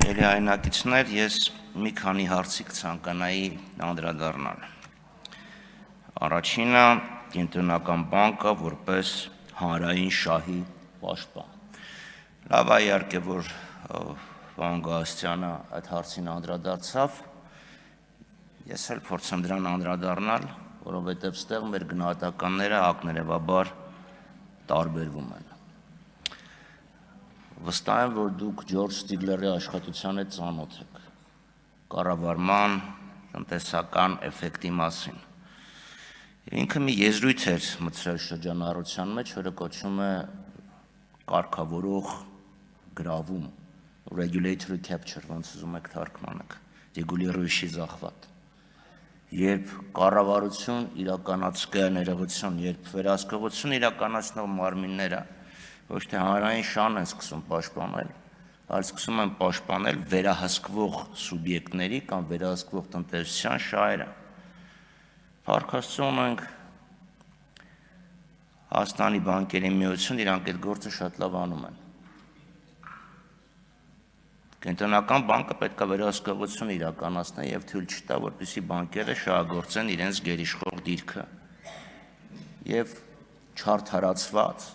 Հայրենակիցներ, ես մի քանի հարցի կցանկանայի անդրադառնալ։ Առաջինը Կենտրոնական բանկը որպես հանրային շահի պաշտպան։ Լավ է իհարկե, որ Վան Գալստյանը այդ հարցին անդրադարձավ։ Ես էլ փորձեմ դրան անդրադառնալ, որովհետև ստեղ մեր գնահատականները ակներևաբար տարբերվում են։ Վստահ եմ, որ դուք Ջորջ Ստիգլերի աշխատության հետ ծանոթ եք կառավարման տնտեսական էֆեկտի մասին։ Ինքը մի եզրույթ էր մտցրել շրջանառության մեջ, որը կոչվում է կարգավորող գրավում, regulatory capture, ոնց ուզում եք թարգմանեք, ռեգուլირующий захват։ Երբ կառավարություն իրականացնող ներողություն, երբ վերահսկողություն իրականացնող մարմինները ոչ թե հանրային շահն են սկսում պաշտպանել, այլ սկսում են պաշտպանել վերահսկվող սուբյեկտների կամ վերահսկվող տնտեսության շահերը։ Փառք Աստծո, ունենք Հայաստանի բանկերի միություն, իրանք այդ գործը շատ լավ անում են։ Կենտրոնական բանկը պետք է վերահսկողություն իրականացնի եւ թույլ չտա, որպեսզի բանկերը շահագործեն իրենց գերիշխող դիրքը եւ չարդարացված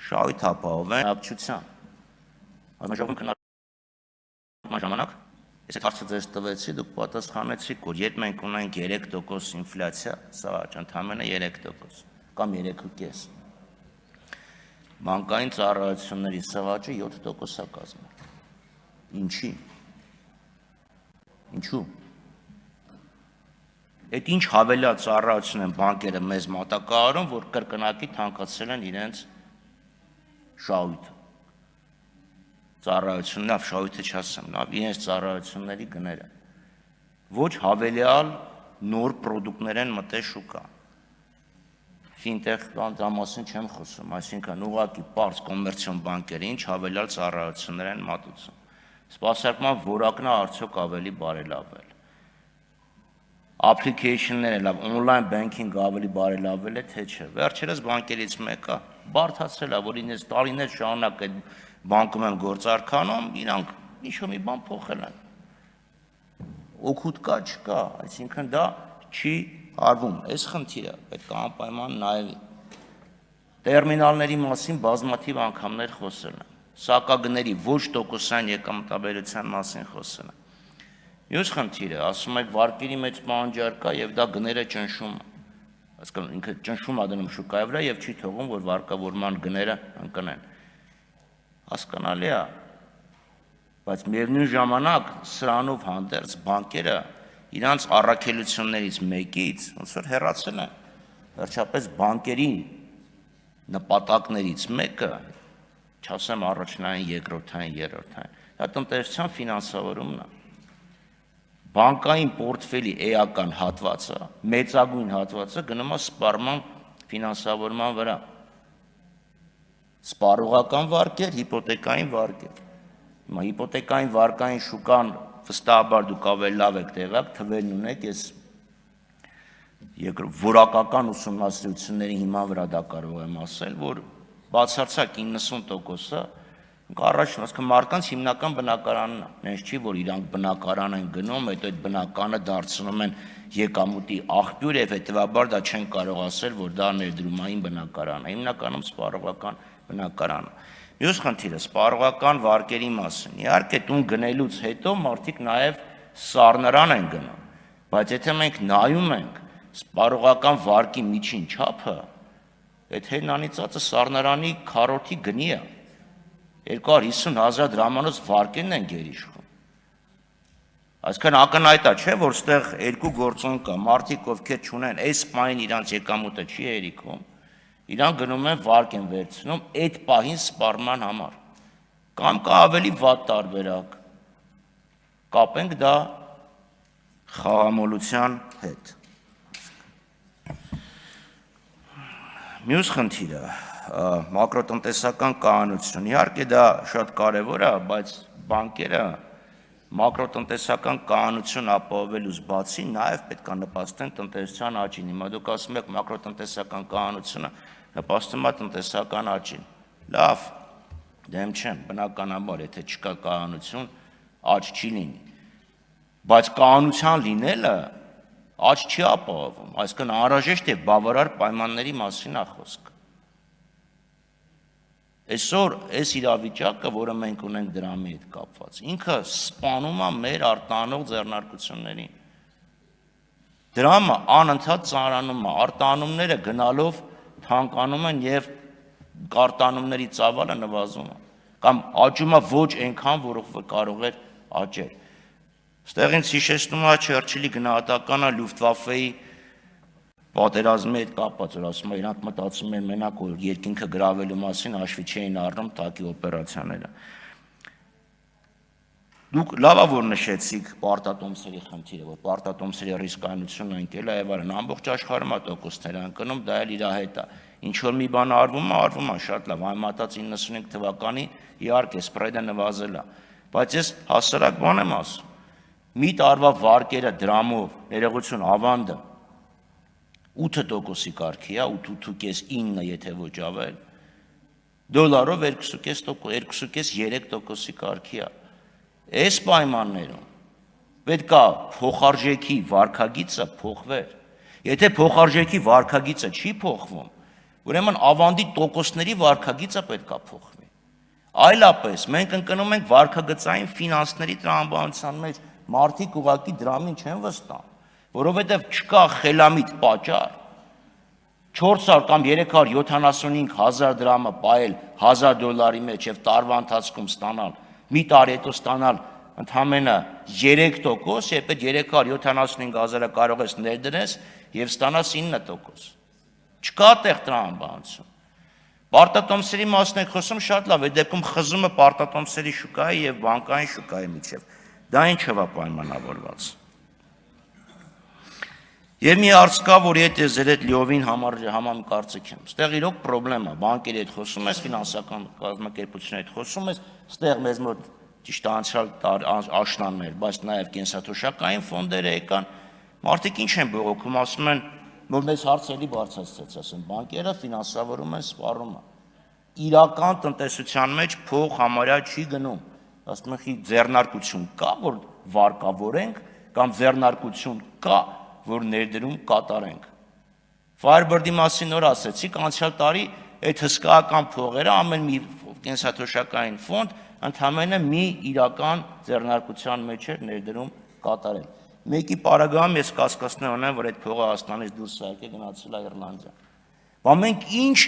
շահույթ ապահովեն ակչության։ Ազնաժողովի քննարկման ժամանակ ես այդ հարցը ձեզ տվեցի, դուք պատասխանեցիք, որ երբ մենք ունենք 3% ինֆլյացիա, սա ընդամենը 3% կամ 3.5, բանկային ծառայությունների սղաճը 7% է կազմում։ Ինչի։ Ինչու։ Այդ ինչ հավելյալ ծառայություն են բանկերը մեզ մատակարարում, որ կրկնակի թանկացրել են իրենց շահույթը։ Ծառայությունն լավ, շահույթը չասեմ, լավ, իրենց ծառայությունների գները։ Ոչ հավելյալ նոր պրոդուկտներ են մտել շուկա։ Ֆինտեխ դրա մասին չեմ խոսում, այսինքն ուղղակի պարզ կոմերցիոն բանկերը ինչ հավելյալ ծառայություններ են մատուցում։ Սպասարկման որակն է արդյոք ավելի բարելավել։ Application-ները լավ, online banking ավելի բարելավել է, թե չէ։ Վերջերս բանկերից մեկը բարդացել է, որ ինձ տարիներ շարունակ այդ բանկում եմ գործարքանում, իրանք ինչ-որ մի բան փոխել են։ Օգուտ կա, չկա, այսինքն դա չի արվում։ Այս խնդիրը պետք է անպայման նայվի։ Տերմինալների մասին բազմաթիվ անգամներ խոսել են։ Սակագների ոչ տոկոսային եկամտաբերության մասին խոսել են։ Մյուս խնդիրը, ասում եք վարկերի մեջ պահանջարկ կա եւ դա գները ճնշում է։ Այսինքն ինքը ճնշում է դնում շուկայի վրա եւ չի թողում, որ վարկավորման գները ընկնեն։ Հասկանալի է, բայց միևնույն ժամանակ սրանով հանդերձ բանկերը իրանց առաքելություններից մեկից ոնց որ հեռացել են։ Վերջապես բանկերին նպատակներից մեկը, չասեմ առաջնային, երկրորդային, երրորդային, դա տնտեսության ֆինանսավորումն է։ Բանկային պորտֆելի էական հատվածը, մեծագույն հատվածը գնում է սպառման ֆինանսավորման վրա։ Սպառողական վարկեր, հիպոթեկային վարկեր։ Հիմա հիպոթեկային վարկային շուկան վստահաբար դուք ավելի լավ եք տեղյակ, թվերն ունեք, ես որակական ուսումնասիրությունների հիման վրա դա կարող եմ ասել, որ բացարձակ 90%-ը առաջին, ասկա մարդկանց հիմնական բնակարանն է, նենց չի, որ իրանք բնակարան են գնում, հետո այդ բնականը դարձնում են եկամուտի աղբյուր եւ հետեւաբար դա չեն կարող ասել, որ դա ներդրումային բնակարան է, հիմնականում սպառողական բնակարան է։ Մյուս խնդիրը սպառողական վարկերի մասին։ Իհարկե տուն գնելուց հետո մարդիկ նաեւ սառնարան են գնում, բայց եթե մենք նայում ենք սպառողական վարկի միջին չափը, այդ հենանիծածը սառնարանի քառորդի գնի է։ 250,000 դրամանոց վարկերն են գերիշխում։ Այսինքն ակնհայտ է, չէ, որ ստեղ երկու գործոն կա, մարդիկ ովքեր չունեն, այս պահին իրանց եկամուտը չի հերիքում, իրանք գնում են վարկ են վերցնում այդ պահին սպառման համար։ Կամ կա ավելի վատ տարբերակ։ Կապենք դա խաղամոլության հետ։ Մյուս խնդիրը մակրոտնտեսական կանոնություն, իհարկե դա շատ կարևոր է, բայց բանկերը մակրոտնտեսական կանոնություն ապահովելուց բացի նաև պետք է նպաստեն տնտեսության աճին։ Հիմա դուք ասում եք մակրոտնտեսական կանոնությունը, նպաստում է տնտեսական աճին։ Լավ, դեմ չեմ, բնականաբար, եթե չկա կայունություն, աճ չի լինի։ Բայց կայունության լինելը աճ չի ապահովում, այսինքն անհրաժեշտ է բավարար պայմանների մասին է խոսքը։ Այսօր այս իրավիճակը, որը մենք ունենք դրամի հետ կապված, ինքը սպանում է մեր արտանող ձեռնարկություններին։ Դրամը անընդհատ ծանրանում է, արտանումները գնալով թանկանում են եւ արտանումների ծավալը նվազում է, կամ աճում է ոչ այնքան, որով կարող էր աճել։ Ստեղ ինձ հիշեցնում է Չերչիլի գնահատականը Լյուֆտվաֆեի պատերազմի հետ կապված, որ ասում է, իրանք մտածում են մենակ որ երկինքը գրավելու մասին հաշվի չէին առնում տակի օպերացիաները։ Դուք լավ որ նշեցիք պարտատոմսերի խնդիրը, որ պարտատոմսերի ռիսկայնությունը ընկել է եւ այլն, ամբողջ աշխարհում է տոկոսներ ընկնում, դա էլ իր հետ է։ Ինչ որ մի բան արվում է շատ լավ, համեմատած 95 թվականի իհարկե սպրեդը նվազել է, բայց ես հասարակ բան եմ ասում։ Մի տարվա վարկերը դրամով, ներողություն, ավանդը 8%-ի կարգի է, 8.5-9, եթե ոչ ավել, դոլարով 2.5-3%-ի կարգի է։ Այս պայմաններում պետք է փոխարժեքի վարկագիծը փոխվեր։ Եթե փոխարժեքի վարկագիծը չի փոխվում, ուրեմն ավանդի տոկոսների վարկագիծը պետք է փոխվի։ Այլապես մենք ընկնում ենք վարկագծային ֆինանսների տրամաբանության մեջ, մարդիկ ուղղակի դրամին չեն վստահ, որովհետև չկա խելամիտ պատճառ 400 կամ 375,000 դրամը պահել $1000 մեջ եւ տարվա ընթացքում ստանալ, մի տարի հետո ստանալ ընդամենը 3%, երբ այդ 375,000-ը կարող ես ներդրես եւ ստանաս 9%։ Չկա տեղ տրամաբանություն։ Պարտատոմսերի մասն եք խոսում շատ լավ, այդ դեպքում խզումը պարտատոմսերի շուկայի եւ բանկային շուկայի միջեւ։ Դա ինչով է պայմանավորված։ Եվ մի հարց կա, որ եթե ձեր հետ լիովին համակարծիք եմ, ստեղ իրոք պրոբլեմ է, բանկերի հետ խոսում ես, ֆինանսական կազմակերպությունների հետ խոսում ես, ստեղ մեզ մոտ ճիշտ անցյալ աշնաններ, բայց նաև կենսաթոշակային ֆոնդերը եկան, մարդիկ ինչ են բողոքում, ասում են, որ մեզ հարցերի բարձրացրեց, ասեն, բանկերը ֆինանսավորում են սպառումը։ Իրական տնտեսության մեջ փող համարյա չի գնում, ասում են, ձեռնարկություն կա, որ վարկավորենք, կամ ձեռնարկություն կա, որ ներդրում կատարենք։ Firebird-ի մասին նոր ասեցիք, անցյալ տարի այդ հսկայական փողերը ամեն մի կենսաթոշակային ֆոնդ ընդամենը մի իրական ձեռնարկության մեջ էր ներդրում կատարել։ Մեկի պարագայում ես կասկածներ ունեմ, որ այդ փողը Հայաստանից դուրս եկել գնացել է Իռլանդիա։ Բայց մենք ինչ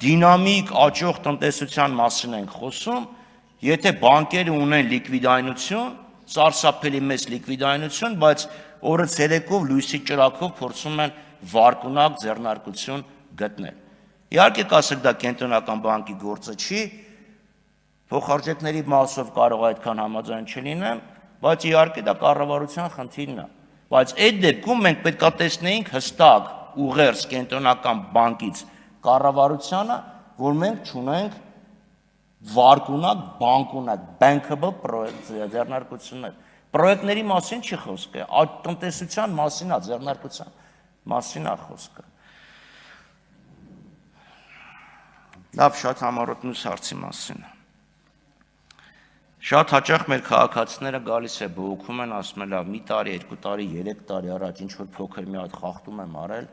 դինամիկ աճող տնտեսության մասին ենք խոսում, եթե բանկերը ունեն լիկվիդայնություն, սարսափելի մեծ լիկվիդայնություն, բայց օրը ցերեկով լույսի ճրակով փորձում են վարկունակ ձեռնարկություն գտնել։ Իհարկե կասեք դա կենտրոնական բանկի գործը չի, փոխարժեքների մասով կարող այդքան համաձայն չլինեմ, բայց իհարկե դա կառավարության խնդիրն է։ Բայց այդ դեպքում մենք պետք է տեսնեինք հստակ ուղերձ կենտրոնական բանկից կառավարությանը, որ մենք չունենք վարկունակ, բանկունակ, bankable ձեռնարկություններ։ Պրոյեկտների մասին չի խոսքը, տնտեսության մասին է, ձեռնարկության մասին է խոսքը։ Լավ, շատ համառոտ մյուս հարցի մասին։ Շատ հաճախ մեր քաղաքացիները գալիս է բողոքում են, ասում են, լավ, մի տարի, 2 տարի, 3 տարի առաջ ինչ որ փոքր մի հատ խախտում եմ արել,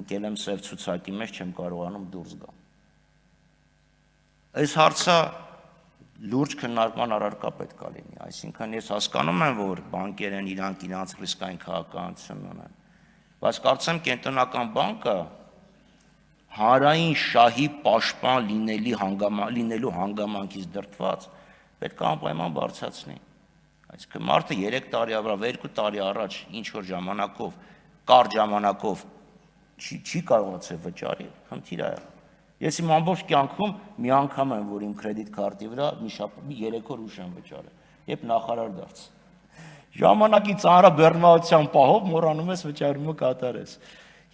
ընկել եմ սև ցուցակի մեջ, չեմ կարողանում դուրս գալ։ Այս հարցը լուրջ քննարկման առարկա պետք է լինի, այսինքն ես հասկանում եմ, որ բանկեր են իրանք ռիսկային քաղաքականություն ունեն, բայց կարծեմ կենտրոնական բանկը հանրային շահի պաշտպան լինելու հանգամանքից դրդված պետք է անպայման բարձրացնի։ Այսինքն մարդը 3 տարի ավրա, 2 տարի առաջ ինչ որ ժամանակով, կարճ ժամանակով չի կարողացել վճարել, խնդիր է եղել։ Ես իմ ամբողջ կյանքում մի անգամ եմ, որ իմ կրեդիտ քարտի վրա մի 3 օր ուշ եմ վճարել, երբ նախարար դարձա։ Ժամանակի ծանրաբեռնվածության պահով մոռանում ես վճարումը կատարես։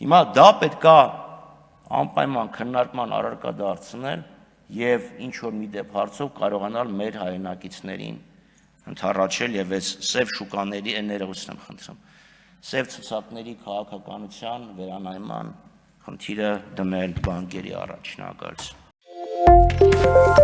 Հիմա դա պետք է անպայման քննարկման առարկա դարձնել եւ ինչ որ մի դեպ հարցով կարողանալ մեր հայրենակիցներին ընդառաջել եւ այս սև շուկաների ներողություն եմ խնդրում, սև ցուցակների քաղաքականության վերանայման խնդիրը դնել բանկերի առաջ։ Շնորհակալություն։